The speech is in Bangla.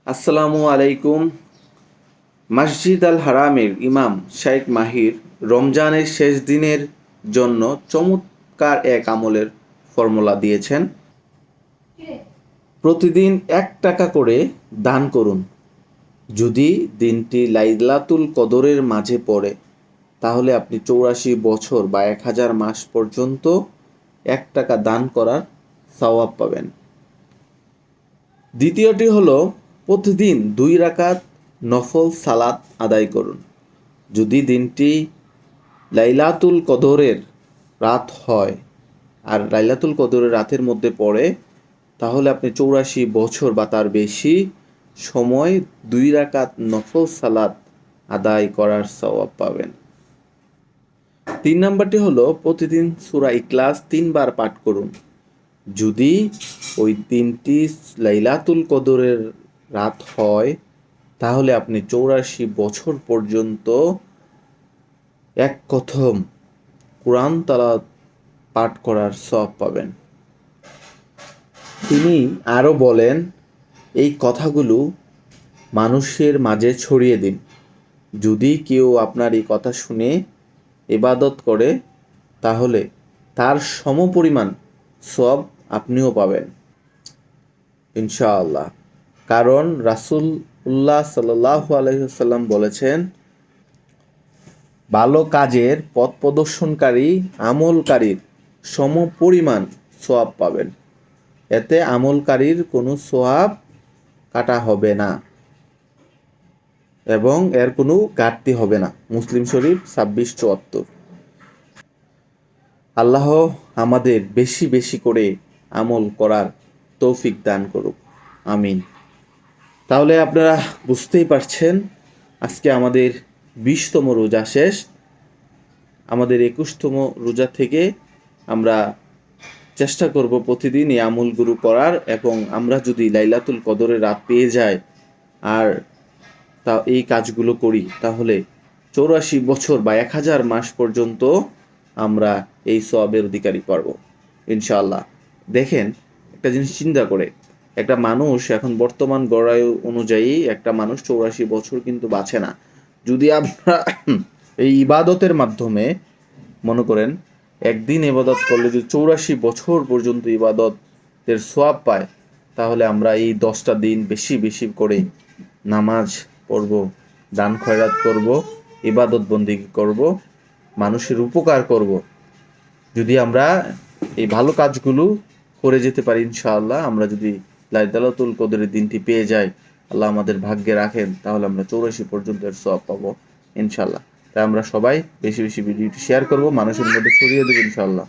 আসসালামু আলাইকুম। মসজিদ আল হারামের ইমাম শেখ মাহির রমজানের শেষ দিনের জন্য চমৎকার এক আমলের ফর্মুলা দিয়েছেন। প্রতিদিন 1 টাকা করে দান করুন। যদি দিনটি লাইলাতুল কদরের মাঝে পড়ে তাহলে আপনি 84 বছর বা 1000 মাস পর্যন্ত 1 টাকা দান করার সওয়াব পাবেন। দ্বিতীয়টি হলো প্রতিদিন 2 রাকাত নফল সালাত আদায় করুন। যদি দিনটি লাইলাতুল কদরের রাত হয় আর লাইলাতুল কদরের রাতের মধ্যে পড়ে তাহলে আপনি 84 বছর বা তার বেশি সময় 2 রাকাত নফল সালাত আদায় করার সওয়াব পাবেন। 3 নম্বরটি হলো প্রতিদিন সূরা ইখলাস 3 বার পাঠ করুন। যদি ওই দিনটি লাইলাতুল কদরের রাত হয় তাহলে আপনি 84 বছর পর্যন্ত এক কথম কোরআন তালাওয়াত পাঠ করার সওয়াব পাবেন। তিনি আরও বলেন, এই কথাগুলো মানুষের মাঝে ছড়িয়ে দিন। যদি কেউ আপনার এই কথা শুনে ইবাদত করে তাহলে তার সমপরিমাণ সওয়াব আপনিও পাবেন ইনশাআল্লাহ। কারণ রাসূলুল্লাহ সাল্লাল্লাহু আলাইহি ওয়াসাল্লাম বলেছেন, ভালো কাজের পথ প্রদর্শনকারী আমলকারীর সমপরিমাণ সওয়াব পাবেন। এতে আমলকারীর কোনো সওয়াব কাটা হবে না এবং এর কোনো ঘাটতি হবে না। মুসলিম শরীফ 2674। আল্লাহ আমাদের বেশি বেশি করে আমল করার তৌফিক দান করুক, আমিন। তাহলে আপনারা বুঝতেই পারছেন আজকে আমাদের 20তম রোজা শেষ। আমাদের 21তম রোজা থেকে আমরা চেষ্টা করব প্রতিদিন এই আমলগুলো করার, এবং আমরা যদি লাইলাতুল কদরের রাত পেয়ে যাই আর তা এই কাজগুলো করি তাহলে 84 বছর বা 1000 মাস পর্যন্ত আমরা এই সওয়াবের অধিকারী পারবো ইনশাআল্লাহ। দেখেন, একটা জিনিস চিন্তা করে, একটা মানুষ এখন বর্তমান গড়ায়ু অনুযায়ী একটা মানুষ 84 বছর কিন্তু বাঁচে না। যদি আমরা এই ইবাদতের মাধ্যমে মনে করেন একদিন ইবাদত করলে যদি 84 বছর পর্যন্ত ইবাদতের সওয়াব পায় তাহলে আমরা এই 10টা দিন বেশি বেশি করে নামাজ পড়ব, দান খয়রাত করব, ইবাদত বন্দেগী করব, মানুষের উপকার করব। যদি আমরা এই ভালো কাজগুলো করে যেতে পারি ইনশাআল্লাহ, আমরা যদি লাইলাতুল কদরের দিনটি পেয়ে যাই, আল্লাহ আমাদের ভাগ্যে রাখেন, তাহলে আমরা 84 পর্যন্ত এর সওয়াব পাবো ইনশাআল্লাহ। তাই আমরা সবাই বেশি বেশি ভিডিওটি শেয়ার করব, মানুষের মধ্যে ছড়িয়ে দেব ইনশাআল্লাহ।